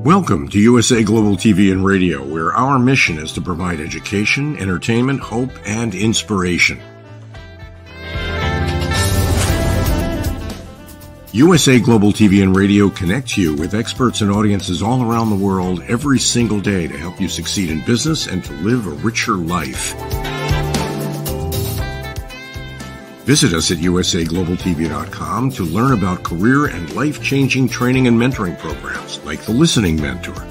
Welcome to USA Global TV and Radio, where our mission is to provide education, entertainment, hope, and inspiration. USA Global TV and Radio connects you with experts and audiences all around the world every single day to help you succeed in business and to live a richer life. Visit us at usaglobaltv.com to learn about career and life-changing training and mentoring programs like the Listening Mentor.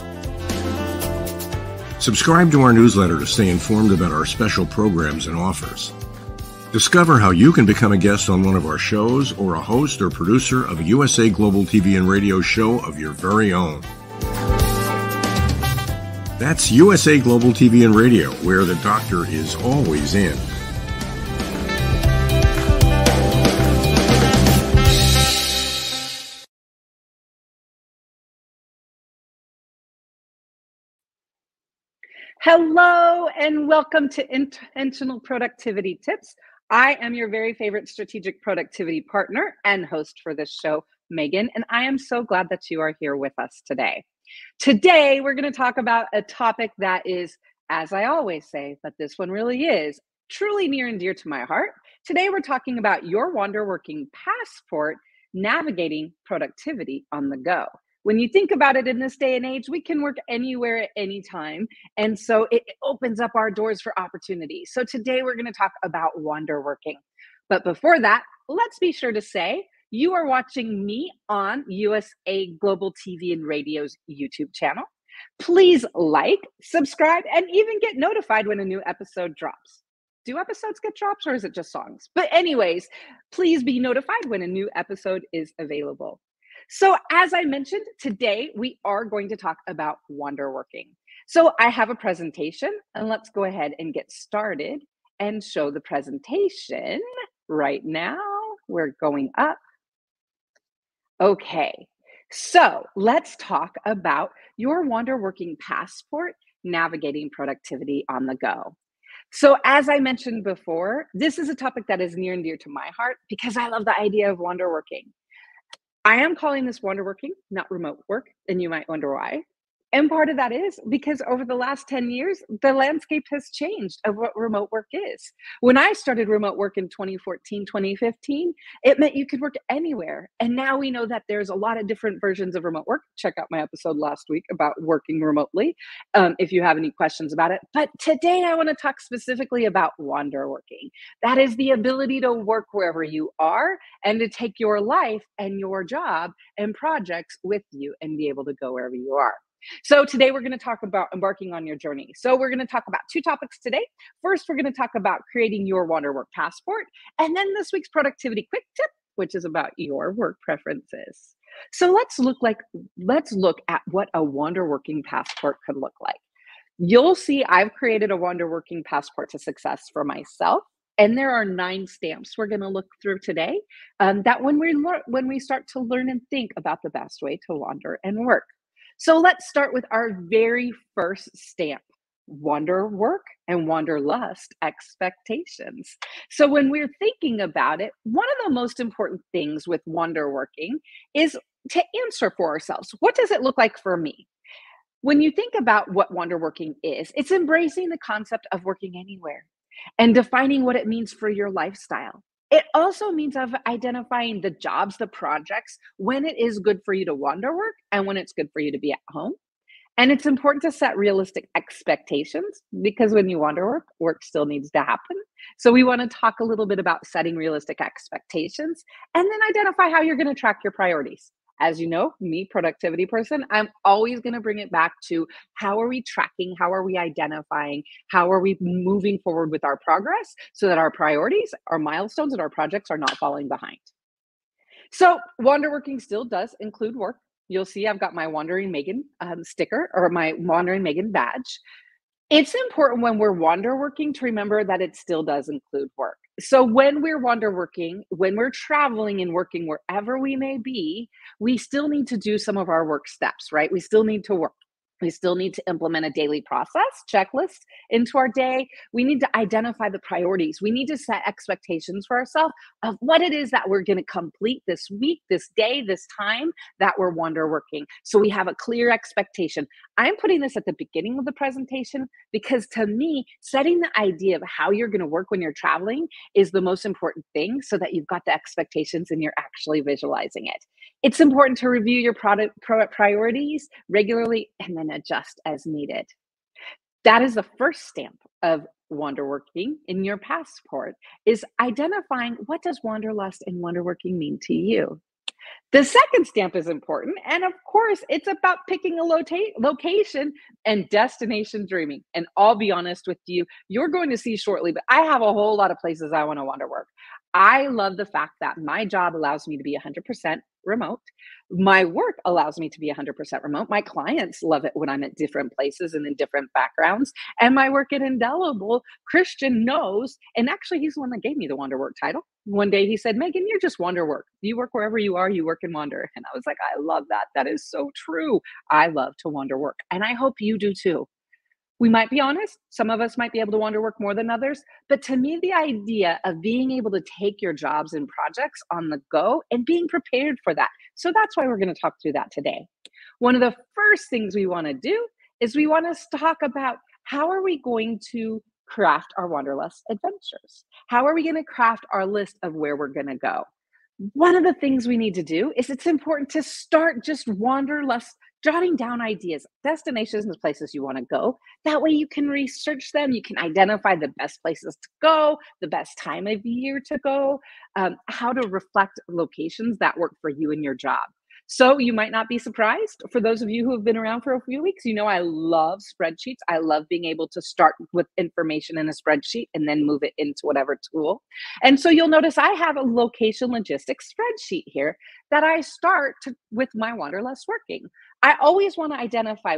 Subscribe to our newsletter to stay informed about our special programs and offers. Discover how you can become a guest on one of our shows or a host or producer of a USA Global TV and Radio show of your very own. That's USA Global TV and Radio, where the doctor is always in. Hello and welcome to Intentional Productivity Tips. I am your very favorite strategic productivity partner and host for this show, Megan, and I am so glad that you are here with us today. Today, we're going to talk about a topic that is, as I always say, but this one really is truly near and dear to my heart. Today, we're talking about your Wonderworking passport, navigating productivity on the go. When you think about it in this day and age, we can work anywhere at any time. And so it opens up our doors for opportunity. So today we're going to talk about Wonderworking. But before that, let's be sure to say you are watching me on USA Global TV and Radio's YouTube channel. Please like, subscribe, and even get notified when a new episode drops. Do episodes get drops or is it just songs? But anyways, please be notified when a new episode is available. So as I mentioned, today we are going to talk about Wonderworking. So I have a presentation and let's go ahead and get started and show the presentation right now. We're going up. Okay, so let's talk about your Wonderworking passport, navigating productivity on the go. So as I mentioned before, this is a topic that is near and dear to my heart because I love the idea of Wonderworking. I am calling this Wonderworking, not remote work, and you might wonder why. And part of that is because over the last 10 years, the landscape has changed of what remote work is. When I started remote work in 2014, 2015, it meant you could work anywhere. And now we know that there's a lot of different versions of remote work. Check out my episode last week about working remotely if you have any questions about it. But today I want to talk specifically about Wonderworking. That is the ability to work wherever you are and to take your life and your job and projects with you and be able to go wherever you are. So today we're going to talk about embarking on your journey. So we're going to talk about two topics today. First, we're going to talk about creating your Wonderwork passport. And then this week's productivity quick tip, which is about your work preferences. So let's look at what a Wonderworking passport could look like. You'll see I've created a Wonderworking passport to success for myself. And there are 9 stamps we're going to look through today that when we start to learn and think about the best way to wander and work. So let's start with our very first stamp, Wonderwork and Wanderlust expectations. So when we're thinking about it, one of the most important things with Wonderworking is to answer for ourselves. What does it look like for me? When you think about what Wonderworking is, it's embracing the concept of working anywhere and defining what it means for your lifestyle. It also means of identifying the jobs, the projects, when it is good for you to wander work and when it's good for you to be at home. And it's important to set realistic expectations because when you wander work, work still needs to happen. So we want to talk a little bit about setting realistic expectations and then identify how you're going to track your priorities. As you know, me, productivity person, I'm always going to bring it back to how are we tracking? How are we identifying? How are we moving forward with our progress so that our priorities, our milestones, and our projects are not falling behind? So Wonderworking still does include work. You'll see I've got my Wandering Megan sticker or my Wandering Megan badge. It's important when we're Wonderworking to remember that it still does include work. So when we're Wonderworking, when we're traveling and working wherever we may be, we still need to do some of our work steps, right? We still need to work. We still need to implement a daily process checklist into our day. We need to identify the priorities. We need to set expectations for ourselves of what it is that we're going to complete this week, this day, this time that we're wonder working. So we have a clear expectation. I'm putting this at the beginning of the presentation because to me, setting the idea of how you're going to work when you're traveling is the most important thing so that you've got the expectations and you're actually visualizing it. It's important to review your priorities regularly and then adjust as needed. That is the first stamp of wanderworking in your passport, is identifying what does wanderlust and wanderworking mean to you. The second stamp is important. And of course, it's about picking a location and destination dreaming. And I'll be honest with you, you're going to see shortly, but I have a whole lot of places I want to wander work. I love the fact that my job allows me to be 100% remote. My work allows me to be 100% remote. My clients love it when I'm at different places and in different backgrounds. And my work at Indelible, Christian knows, and actually he's the one that gave me the Wander Work title. One day he said, Megan, you're just Wander Work. You work wherever you are, you work and wander. And I was like, I love that. That is so true. I love to wander work. And I hope you do too. We might be honest, some of us might be able to wander work more than others, but to me, the idea of being able to take your jobs and projects on the go and being prepared for that. So that's why we're going to talk through that today. One of the first things we want to do is we want to talk about how are we going to craft our wanderlust adventures? How are we going to craft our list of where we're going to go? One of the things we need to do is it's important to start just wanderlust, jotting down ideas, destinations, and places you want to go. That way you can research them. You can identify the best places to go, the best time of year to go, how to reflect locations that work for you and your job. So you might not be surprised. For those of you who have been around for a few weeks, you know I love spreadsheets. I love being able to start with information in a spreadsheet and then move it into whatever tool. And so you'll notice I have a location logistics spreadsheet here that I start with my wanderlust working. I always want to identify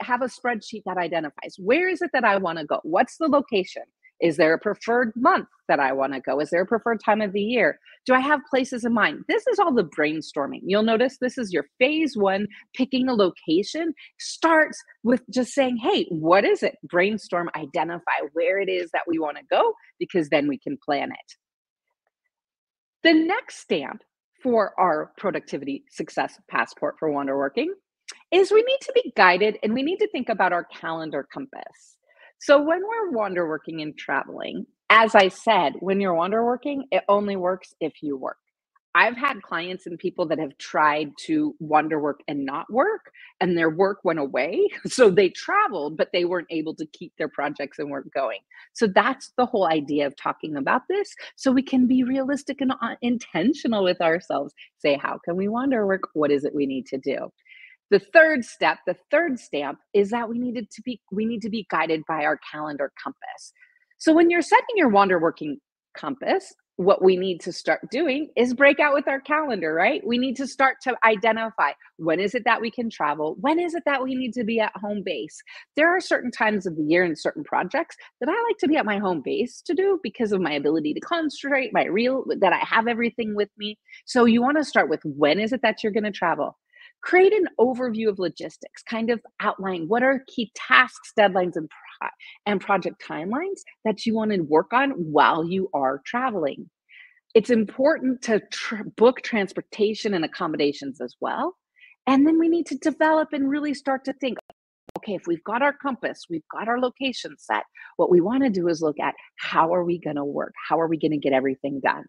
have a spreadsheet that identifies where is it that I want to go? What's the location? Is there a preferred month that I want to go? Is there a preferred time of the year? Do I have places in mind? This is all the brainstorming. You'll notice this is your phase one, picking a location starts with just saying, hey, what is it? Brainstorm, identify where it is that we want to go, because then we can plan it. The next stamp for our productivity success passport for wanderworking is we need to be guided and we need to think about our calendar compass. So when we're wander working and traveling, as I said, when you're wander working, it only works if you work. I've had clients and people that have tried to wander work and not work, and their work went away. So they traveled, but they weren't able to keep their projects and work going. So that's the whole idea of talking about this. So we can be realistic and intentional with ourselves. Say, how can we wander work? What is it we need to do? The third stamp is that we need to be guided by our calendar compass. So when you're setting your wander working compass, what we need to start doing is break out with our calendar, right? We need to start to identify when is it that we can travel? When is it that we need to be at home base? There are certain times of the year and certain projects that I like to be at my home base to do because of my ability to concentrate, that I have everything with me. So you want to start with when is it that you're going to travel? Create an overview of logistics, kind of outline what are key tasks, deadlines, and project timelines that you want to work on while you are traveling. It's important to book transportation and accommodations as well. And then we need to develop and really start to think, okay, if we've got our compass, we've got our location set, what we want to do is look at how are we going to work? How are we going to get everything done?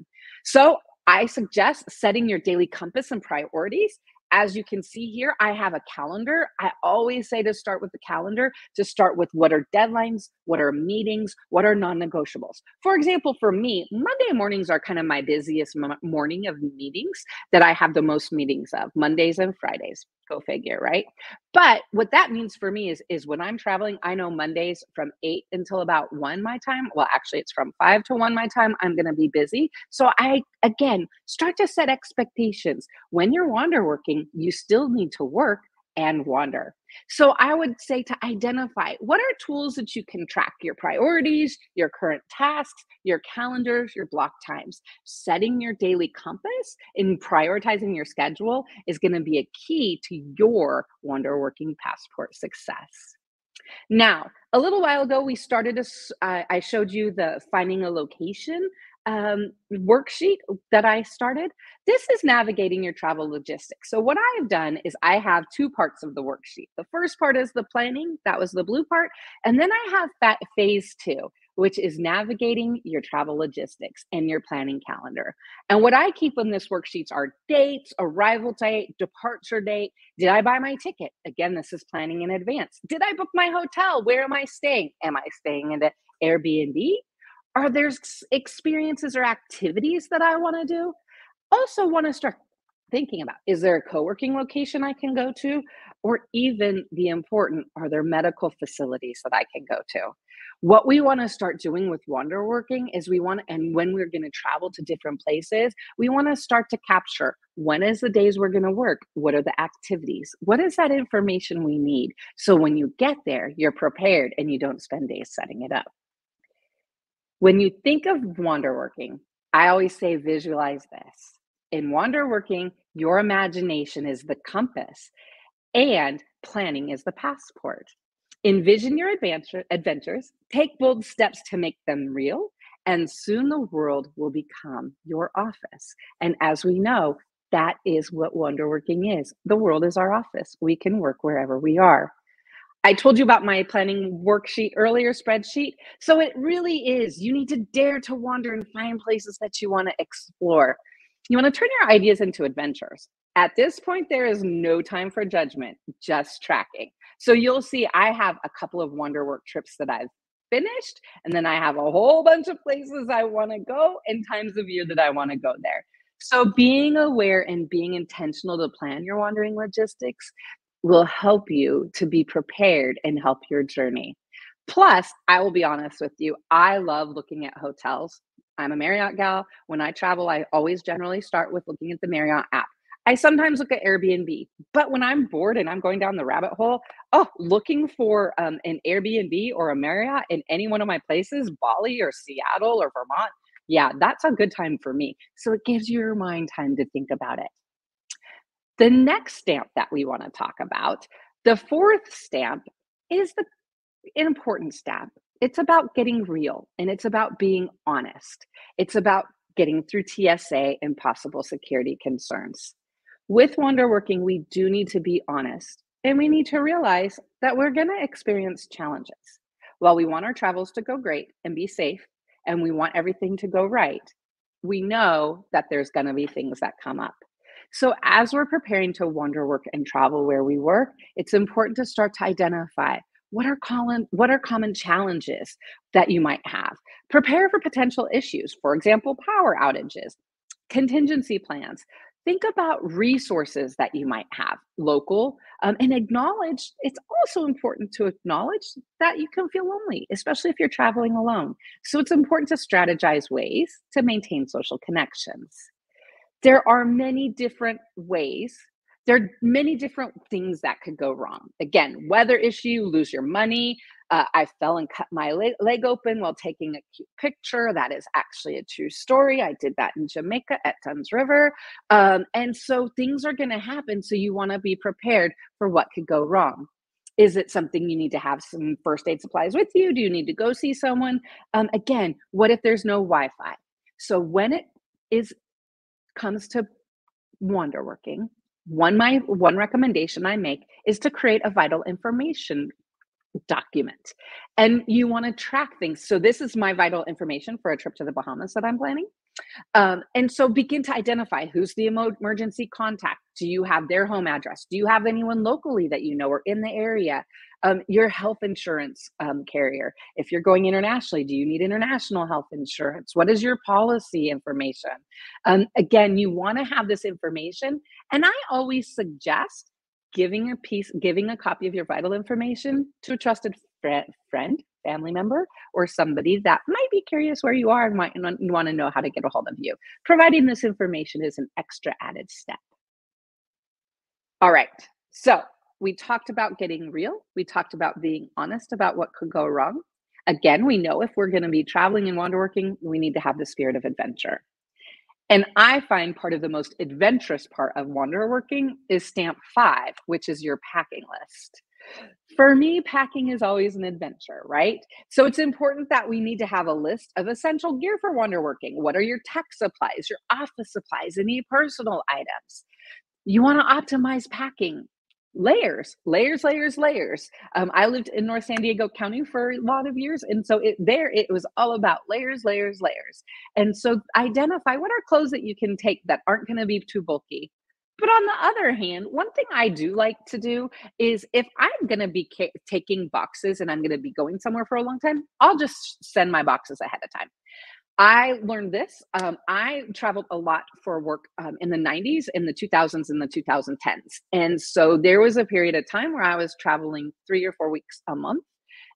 So I suggest setting your daily compass and priorities. As you can see here, I have a calendar. I always say to start with the calendar, to start with what are deadlines, what are meetings, what are non-negotiables. For example, for me, Monday mornings are kind of my busiest morning of meetings that I have the most meetings of, Mondays and Fridays. Go figure, right? But what that means for me is when I'm traveling, I know Mondays from 8 until about 1 my time. Well, actually, it's from 5 to 1 my time. I'm going to be busy. So I, again, start to set expectations. When you're wander working, you still need to work and wander. So I would say to identify what are tools that you can track your priorities, your current tasks, your calendars, your block times. Setting your daily compass and prioritizing your schedule is going to be a key to your Wonder Working Passport success. Now, a little while ago, we started I showed you the finding a location worksheet that I started. This is navigating your travel logistics. So what I have done is I have two parts of the worksheet. The first part is the planning, that was the blue part. And then I have phase two, which is navigating your travel logistics and your planning calendar. And what I keep on this worksheets are dates, arrival date, departure date. Did I buy my ticket? Again, this is planning in advance. Did I book my hotel? Where am I staying? Am I staying in the Airbnb? Are there experiences or activities that I want to do? Also, want to start thinking about, is there a co-working location I can go to? Or even the important, are there medical facilities that I can go to? What we want to start doing with Wonderworking is and when we're going to travel to different places, we want to start to capture, when is the days we're going to work? What are the activities? What is that information we need? So when you get there, you're prepared and you don't spend days setting it up. When you think of Wonderworking, I always say visualize this. In Wonderworking, your imagination is the compass and planning is the passport. Envision your adventures, take bold steps to make them real, and soon the world will become your office. And as we know, that is what Wonderworking is. The world is our office. We can work wherever we are. I told you about my planning worksheet earlier, spreadsheet. So it really is, you need to dare to wander and find places that you want to explore. You want to turn your ideas into adventures. At this point, there is no time for judgment, just tracking. So you'll see I have a couple of Wonderwork trips that I've finished, and then I have a whole bunch of places I want to go and times of year that I want to go there. So being aware and being intentional to plan your wandering logistics will help you to be prepared and help your journey. Plus, I will be honest with you, I love looking at hotels. I'm a Marriott gal. When I travel, I always generally start with looking at the Marriott app. I sometimes look at Airbnb, but when I'm bored and I'm going down the rabbit hole, looking for an Airbnb or a Marriott in any one of my places, Bali or Seattle or Vermont, yeah, that's a good time for me. So it gives your mind time to think about it. The next stamp that we want to talk about, the fourth stamp, is the important stamp. It's about getting real and it's about being honest. It's about getting through TSA and possible security concerns. With Wonderworking, we do need to be honest and we need to realize that we're going to experience challenges. While we want our travels to go great and be safe and we want everything to go right, we know that there's going to be things that come up. So as we're preparing to wander, work, and travel where we work, it's important to start to identify what are common challenges that you might have. Prepare for potential issues, for example, power outages, contingency plans. Think about resources that you might have local, and acknowledge, it's also important to acknowledge that you can feel lonely, especially if you're traveling alone. So it's important to strategize ways to maintain social connections. There are many different ways. There are many different things that could go wrong. Again, weather issue, lose your money. I fell and cut my leg open while taking a cute picture. That is actually a true story. I did that in Jamaica at Thames River. And so things are going to happen. So you want to be prepared for what could go wrong. Is it something you need to have some first aid supplies with you? Do you need to go see someone? Again, what if there's no Wi-Fi? So when it comes to Wonderworking, one recommendation I make is to create a vital information document. And you want to track things. So this is my vital information for a trip to the Bahamas that I'm planning. And so begin to identify who's the emergency contact. Do you have their home address? Do you have anyone locally that you know or in the area? Your health insurance carrier. If you're going internationally, do you need international health insurance? What is your policy information? Again, you want to have this information. And I always suggest giving a copy of your vital information to a trusted friend, family member, or somebody that might be curious where you are and might want to know how to get a hold of you. Providing this information is an extra added step. All right. So we talked about getting real. We talked about being honest about what could go wrong. Again, we know if we're going to be traveling and wanderworking, we need to have the spirit of adventure. And I find part of the most adventurous part of wanderworking is stamp 5, which is your packing list. For me, packing is always an adventure, right? So it's important that we need to have a list of essential gear for wanderworking. What are your tech supplies, your office supplies, any personal items? You want to optimize packing. Layers, layers, layers, layers. I lived in North San Diego County for a lot of years. And so it was all about layers, layers, layers. And so identify what are clothes that you can take that aren't going to be too bulky. But on the other hand, one thing I do like to do is if I'm going to be taking boxes and I'm going to be going somewhere for a long time, I'll just send my boxes ahead of time. I learned this. I traveled a lot for work in the 90s, in the 2000s, and the 2010s. And so there was a period of time where I was traveling 3 or 4 weeks a month.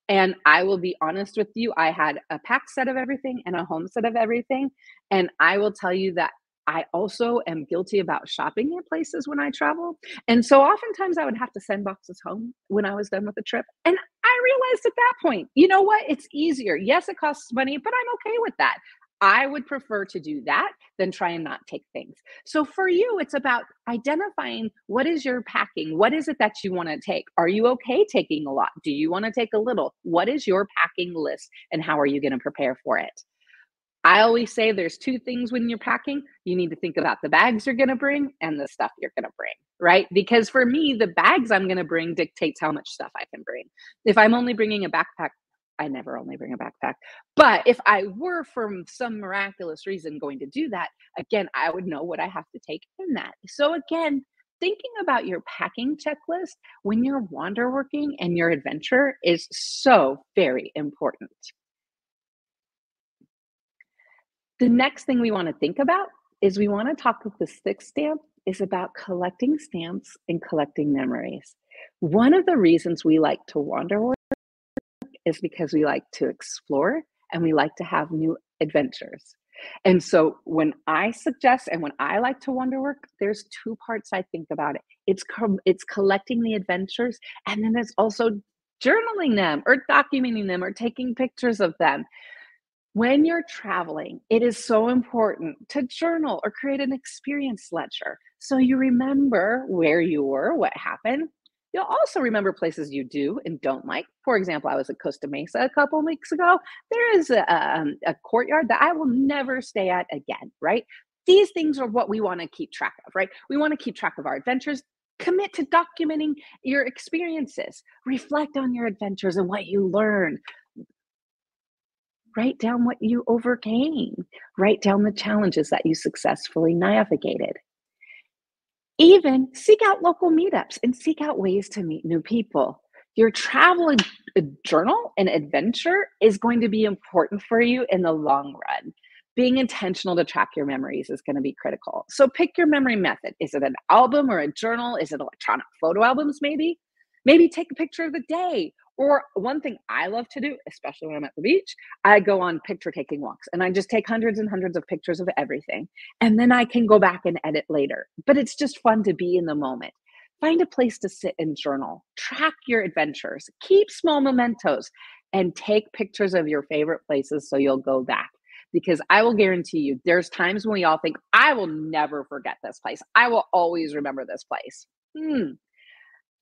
And I will be honest with you, I had a packed set of everything and a home set of everything. And I will tell you that I also am guilty about shopping at places when I travel. And so oftentimes I would have to send boxes home when I was done with the trip. And I realized at that point, you know what? It's easier. Yes, it costs money, but I'm okay with that. I would prefer to do that than try and not take things. So for you, it's about identifying what is your packing? What is it that you want to take? Are you okay taking a lot? Do you want to take a little? What is your packing list and how are you going to prepare for it? I always say there's 2 things when you're packing. You need to think about the bags you're going to bring and the stuff you're going to bring, right? Because for me, the bags I'm going to bring dictates how much stuff I can bring. If I'm only bringing a backpack, I never only bring a backpack. But if I were for some miraculous reason going to do that, again, I would know what I have to take in that. So again, thinking about your packing checklist when you're wander working and your adventure is so very important. The next thing we want to think about is we want to talk with the 6th stamp is about collecting stamps and collecting memories. One of the reasons we like to wander work is because we like to explore and we like to have new adventures. And so when I suggest and when I like to wander work, there's 2 parts I think about it. It's collecting the adventures, and then there's also journaling them or documenting them or taking pictures of them. When you're traveling, it is so important to journal or create an experience ledger so you remember where you were, what happened. You'll also remember places you do and don't like. For example, I was at Costa Mesa a couple of weeks ago. There is a courtyard that I will never stay at again, right? These things are what we want to keep track of, right? We want to keep track of our adventures. Commit to documenting your experiences. Reflect on your adventures and what you learned. Write down what you overcame. Write down the challenges that you successfully navigated. Even seek out local meetups and seek out ways to meet new people. Your travel journal and adventure is going to be important for you in the long run. Being intentional to track your memories is going to be critical. So pick your memory method. Is it an album or a journal? Is it electronic photo albums maybe? Maybe take a picture of the day. Or one thing I love to do, especially when I'm at the beach, I go on picture taking walks and I just take hundreds and hundreds of pictures of everything. And then I can go back and edit later. But it's just fun to be in the moment. Find a place to sit and journal. Track your adventures. Keep small mementos and take pictures of your favorite places so you'll go back. Because I will guarantee you, there's times when we all think, I will never forget this place. I will always remember this place.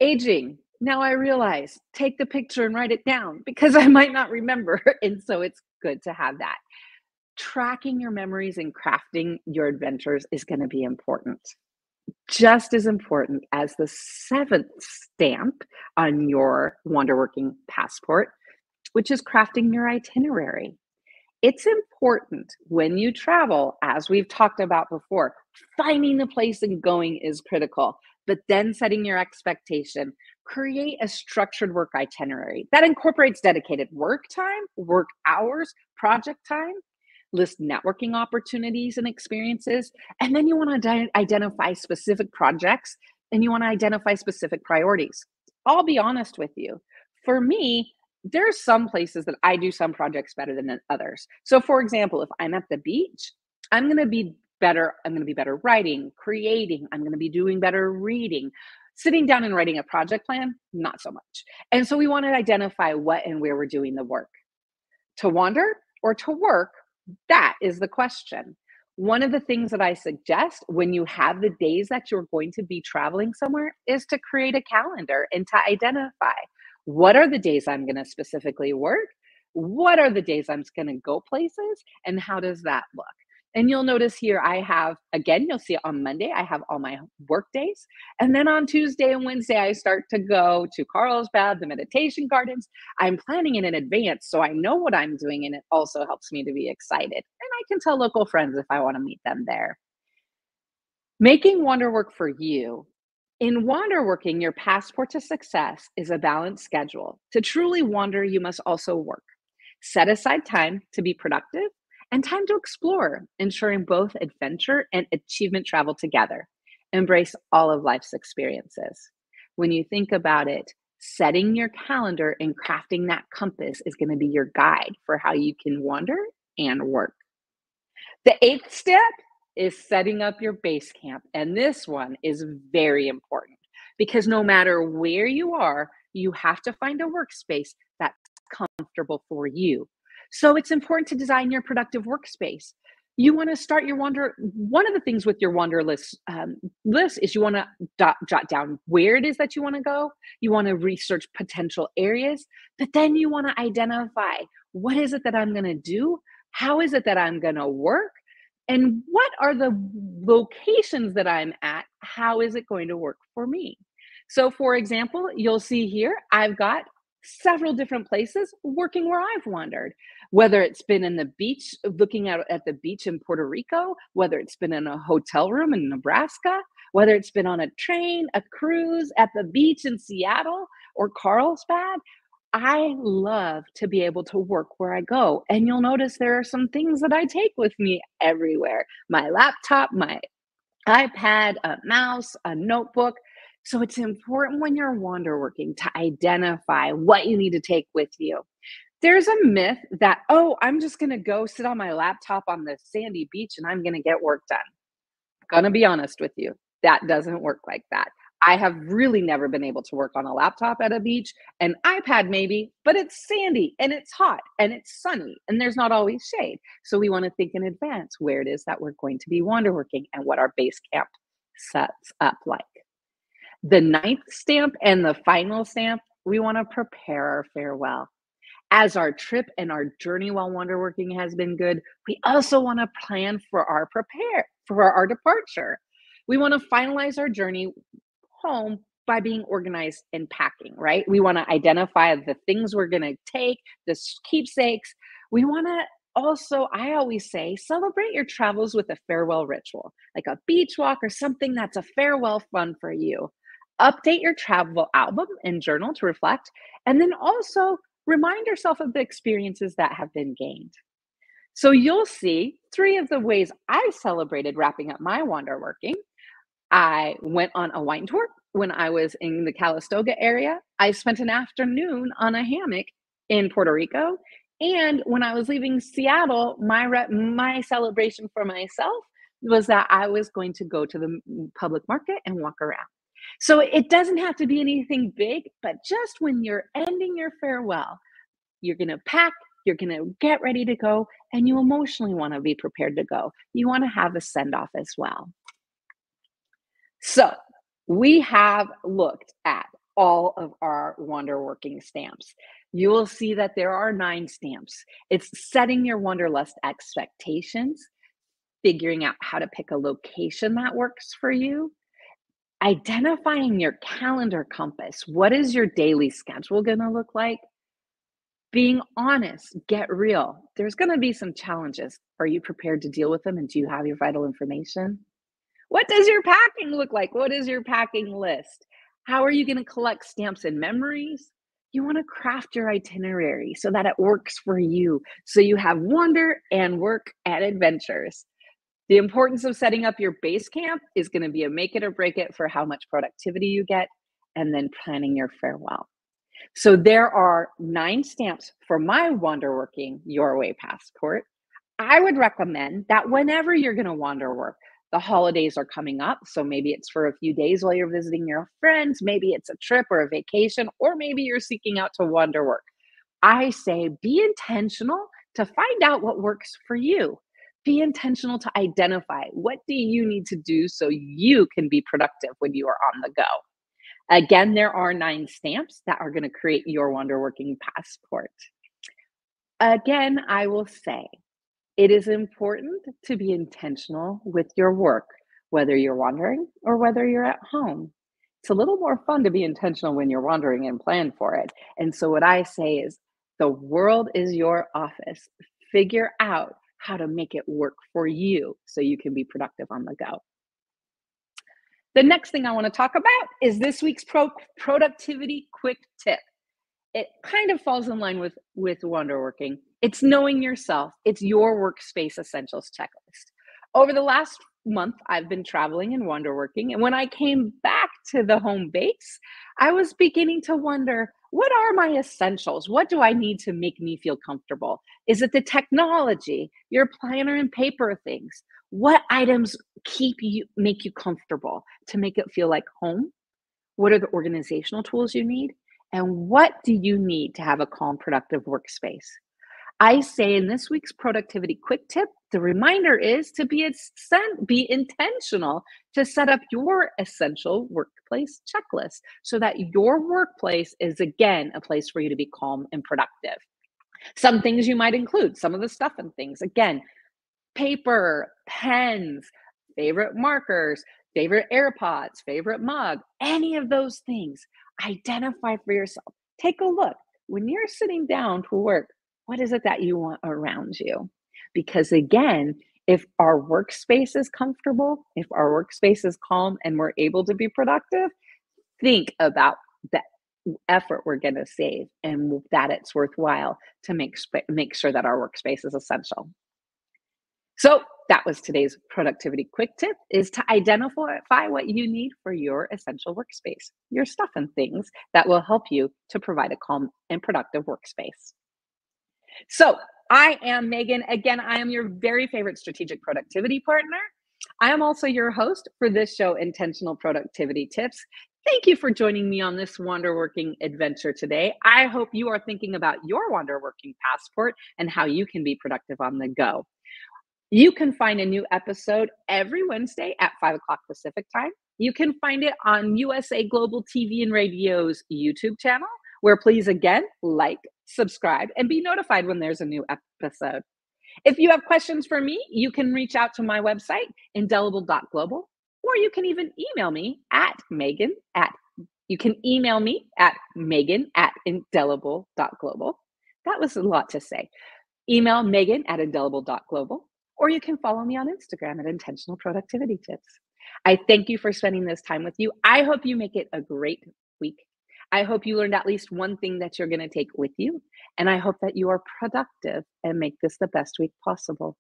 Aging. Now I realize, take the picture and write it down because I might not remember. And so it's good to have that. Tracking your memories and crafting your adventures is going to be important. Just as important as the 7th stamp on your wanderworking passport, which is crafting your itinerary. It's important when you travel, as we've talked about before, finding the place and going is critical, but then setting your expectation. Create a structured work itinerary that incorporates dedicated work time, work hours, project time, list networking opportunities and experiences. And then you want to identify specific projects and you want to identify specific priorities. I'll be honest with you. For me, there's some places that I do some projects better than others. So for example, if I'm at the beach, I'm going to be better writing, creating, I'm going to be doing better reading. Sitting down and writing a project plan, not so much. And so we want to identify what and where we're doing the work. To wander or to work, that is the question. One of the things that I suggest when you have the days that you're going to be traveling somewhere is to create a calendar and to identify what are the days I'm going to specifically work, what are the days I'm going to go places, and how does that look? And you'll notice here I have, again, you'll see it on Monday, I have all my work days. And then on Tuesday and Wednesday, I start to go to Carlsbad, the meditation gardens. I'm planning it in advance, so I know what I'm doing, and it also helps me to be excited. And I can tell local friends if I want to meet them there. Making wander work for you. In wander working, your passport to success is a balanced schedule. To truly wander, you must also work. Set aside time to be productive and time to explore, ensuring both adventure and achievement travel together. Embrace all of life's experiences. When you think about it, setting your calendar and crafting that compass is going to be your guide for how you can wander and work. The eighth step is setting up your base camp. And this one is very important because no matter where you are, you have to find a workspace that's comfortable for you. So it's important to design your productive workspace. You want to start your wander. One of the things with your wander list is you want to jot down where it is that you want to go. You want to research potential areas, but then you want to identify what is it that I'm going to do? How is it that I'm going to work? And what are the locations that I'm at? How is it going to work for me? So for example, you'll see here, I've got several different places working where I've wandered, whether it's been in the beach, looking out at the beach in Puerto Rico, whether it's been in a hotel room in Nebraska, whether it's been on a train, a cruise, at the beach in Seattle or Carlsbad. I love to be able to work where I go. And you'll notice there are some things that I take with me everywhere. My laptop, my iPad, a mouse, a notebook. So it's important when you're wander working to identify what you need to take with you. There's a myth that, oh, I'm just going to go sit on my laptop on the sandy beach and I'm going to get work done. Gonna be honest with you, that doesn't work like that. I have really never been able to work on a laptop at a beach, an iPad maybe, but it's sandy and it's hot and it's sunny and there's not always shade. So we want to think in advance where it is that we're going to be wander working and what our base camp sets up like. The ninth stamp and the final stamp, we want to prepare our farewell. As our trip and our journey while wander working has been good, we also want to plan for our departure. We want to finalize our journey home by being organized and packing, right? We want to identify the things we're going to take, the keepsakes. We want to also, I always say, celebrate your travels with a farewell ritual, like a beach walk or something that's a farewell fun for you. Update your travel album and journal to reflect, and then also remind yourself of the experiences that have been gained. So you'll see 3 of the ways I celebrated wrapping up my wander working. I went on a wine tour when I was in the Calistoga area. I spent an afternoon on a hammock in Puerto Rico. And when I was leaving Seattle, my celebration for myself was that I was going to go to the public market and walk around. So it doesn't have to be anything big, but just when you're ending your farewell, you're going to pack, you're going to get ready to go, and you emotionally want to be prepared to go. You want to have a send off as well. So we have looked at all of our wander working stamps. You will see that there are 9 stamps. It's setting your wanderlust expectations, figuring out how to pick a location that works for you, identifying your calendar compass. What is your daily schedule going to look like? Being honest, get real. There's going to be some challenges. Are you prepared to deal with them? And do you have your vital information? What does your packing look like? What is your packing list? How are you going to collect stamps and memories? You want to craft your itinerary so that it works for you. So you have wonder and work and adventures. The importance of setting up your base camp is going to be a make it or break it for how much productivity you get, and then planning your farewell. So there are 9 stamps for my wander working your way passport. I would recommend that whenever you're going to wander work, The holidays are coming up, so maybe it's for a few days while you're visiting your friends, maybe it's a trip or a vacation, or maybe you're seeking out to wander work. I say be intentional to find out what works for you. Be intentional to identify what do you need to do so you can be productive when you are on the go. Again, there are 9 stamps that are going to create your wonderworking passport. Again, I will say it is important to be intentional with your work, whether you're wandering or whether you're at home. It's a little more fun to be intentional when you're wandering and plan for it. And so, what I say is the world is your office. Figure out how to make it work for you so you can be productive on the go. The next thing I want to talk about is this week's productivity quick tip. It kind of falls in line with wonderworking. It's knowing yourself. It's your workspace essentials checklist. Over the last month, I've been traveling and wonderworking. And when I came back to the home base, I was beginning to wonder, what are my essentials? What do I need to make me feel comfortable? Is it the technology, your planner and paper things? What items make you comfortable to make it feel like home? What are the organizational tools you need? And what do you need to have a calm, productive workspace? I say in this week's productivity quick tip, the reminder is to be intentional to set up your essential workplace checklist so that your workplace is, again, a place for you to be calm and productive. Some things you might include, some of the stuff and things, again, paper, pens, favorite markers, favorite AirPods, favorite mug, any of those things. Identify for yourself. Take a look. When you're sitting down to work, what is it that you want around you? Because again, if our workspace is comfortable, if our workspace is calm and we're able to be productive, think about the effort we're going to save and that it's worthwhile to make sure that our workspace is essential. So that was today's productivity quick tip, is to identify what you need for your essential workspace, your stuff and things that will help you to provide a calm and productive workspace. So I am Megan. Again, I am your very favorite strategic productivity partner. I am also your host for this show, Intentional Productivity Tips. Thank you for joining me on this wonderworking adventure today. I hope you are thinking about your wonderworking passport and how you can be productive on the go. You can find a new episode every Wednesday at 5 o'clock Pacific time. You can find it on USA Global TV and Radio's YouTube channel, where please, again, like, subscribe, and be notified when there's a new episode. If you have questions for me, you can reach out to my website, indelible.global, or you can even email me at megan@indelible.global. That was a lot to say. Email megan@indelible.global, or you can follow me on Instagram at Intentional Productivity Tips. I thank you for spending this time with you. I hope you make it a great week. I hope you learned at least one thing that you're going to take with you. And I hope that you are productive and make this the best week possible.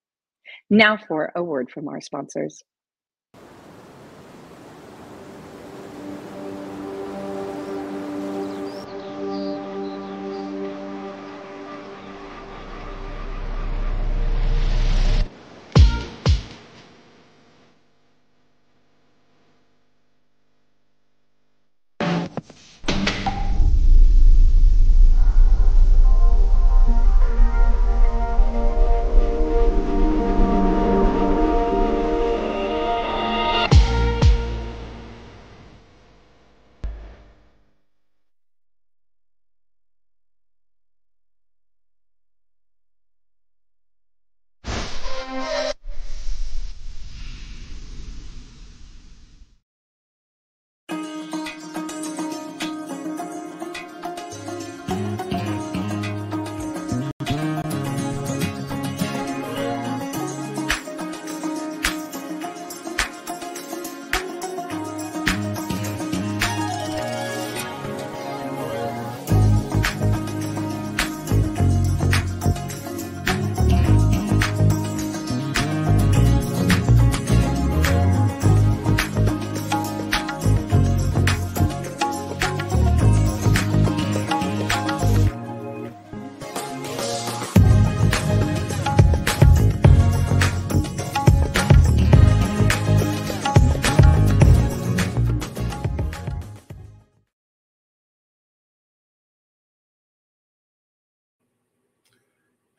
Now for a word from our sponsors.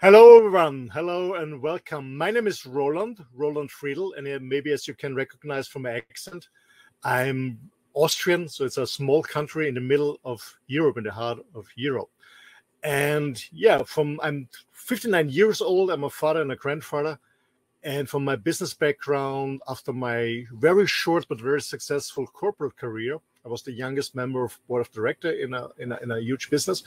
Hello, everyone. Hello and welcome. My name is Roland Friedel, and maybe as you can recognize from my accent, I'm Austrian, so it's a small country in the middle of Europe, in the heart of Europe. And yeah, I'm 59 years old. I'm a father and a grandfather. And from my business background, after my very short but very successful corporate career, I was the youngest member of board of director in a huge business,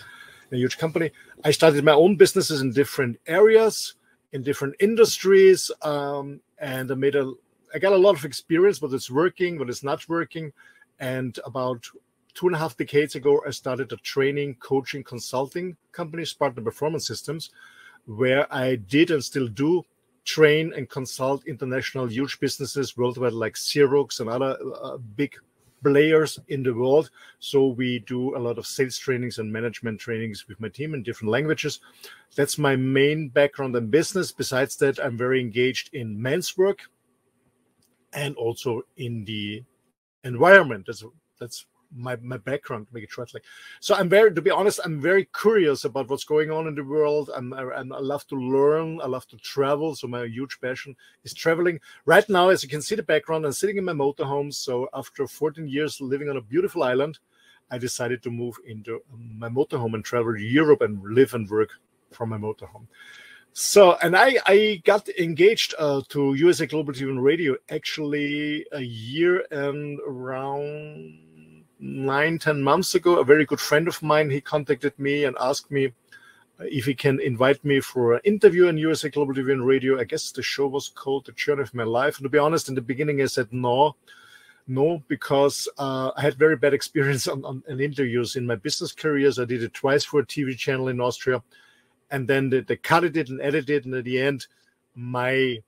in a huge company. I started my own businesses in different areas, in different industries, and I got a lot of experience, what is working, what is not working. And about 2.5 decades ago, I started a training, coaching, consulting company, Spartan Performance Systems, where I did and still do train and consult international huge businesses worldwide like Xerox and other big players in the world. So we do a lot of sales trainings and management trainings with my team in different languages. That's my main background in business. Besides that, I'm very engaged in men's work and also in the environment. That's my background, to make it short. So to be honest, I'm very curious about what's going on in the world. I love to learn. I love to travel. So my huge passion is traveling. Right now, as you can see the background, I'm sitting in my motorhome. So after 14 years living on a beautiful island, I decided to move into my motorhome and travel to Europe and live and work from my motorhome. So, and I got engaged to USA Global TV and Radio actually a year and around 9-10 months ago. A very good friend of mine, he contacted me and asked me if he can invite me for an interview on USA Global TV and Radio. I guess the show was called The Journey of My Life. And to be honest, in the beginning, I said no, because I had very bad experience on interviews in my business careers. I did it twice for a TV channel in Austria. And then they cut it and edited it. And at the end, my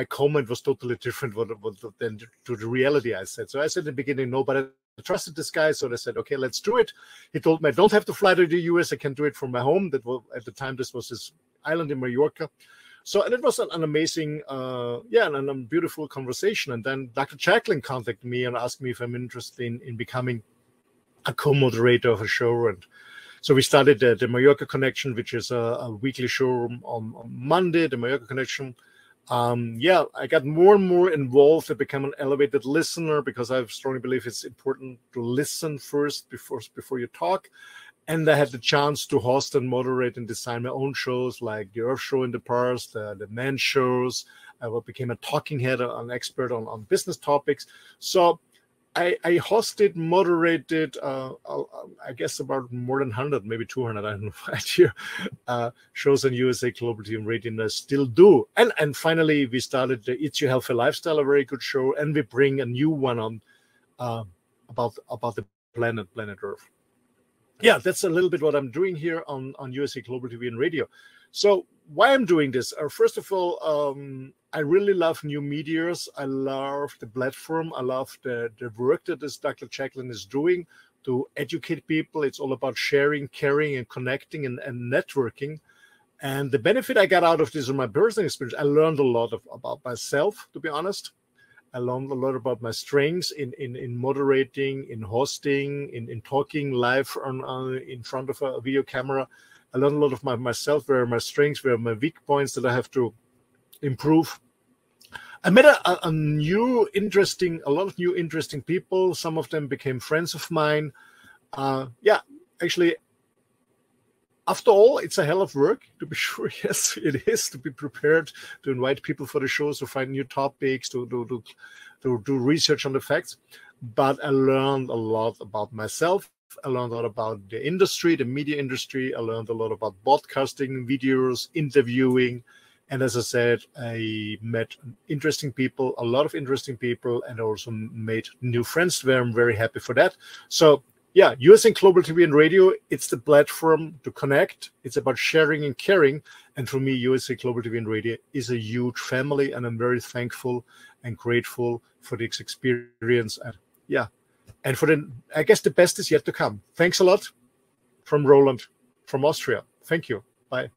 comment was totally different than to the reality I said. So I said in the beginning, no, but I trusted this guy. So they said, okay, let's do it. He told me I don't have to fly to the US. I can do it from my home. At the time, this was his island in Mallorca. So, and it was an amazing, and a beautiful conversation. And then Dr. Jacqueline contacted me and asked me if I'm interested in becoming a co-moderator of a show. And so we started the Mallorca Connection, which is a weekly show on Monday, the Mallorca Connection. I got more and more involved. I became an elevated listener because I strongly believe it's important to listen first before you talk. And I had the chance to host and moderate and design my own shows like the Earth Show in the past, the Men shows. I became a talking head, an expert on business topics. So I hosted, moderated, I guess about more than 100, maybe 200, I don't know, idea, shows on USA Global TV and Radio, and I still do. And finally, we started the It's Your Healthy Lifestyle, a very good show, and we bring a new one on about the planet Earth. Yeah, that's a little bit what I'm doing here on USA Global TV and Radio. So why I'm doing this? First of all, I really love new medias. I love the platform. I love the work that this Dr. Jacqueline is doing to educate people. It's all about sharing, caring, and connecting and networking. And the benefit I got out of this in my personal experience, I learned a lot about myself, to be honest. I learned a lot about my strengths in moderating, in hosting, in talking live in front of a video camera. I learned a lot of myself, where are my strengths, where are my weak points that I have to improve. I met a lot of new interesting people. Some of them became friends of mine. Actually, after all, it's a hell of work, to be sure. Yes, it is, to be prepared to invite people for the shows, to find new topics, to do research on the facts. But I learned a lot about myself. I learned a lot about the industry, the media industry. I learned a lot about broadcasting, videos, interviewing. And as I said, I met interesting people, a lot of interesting people, and also made new friends where I'm very happy for that. So yeah, USA Global TV and Radio, it's the platform to connect. It's about sharing and caring. And for me, USA Global TV and Radio is a huge family, and I'm very thankful and grateful for this experience. And yeah, and I guess the best is yet to come. Thanks a lot from Roland from Austria. Thank you. Bye.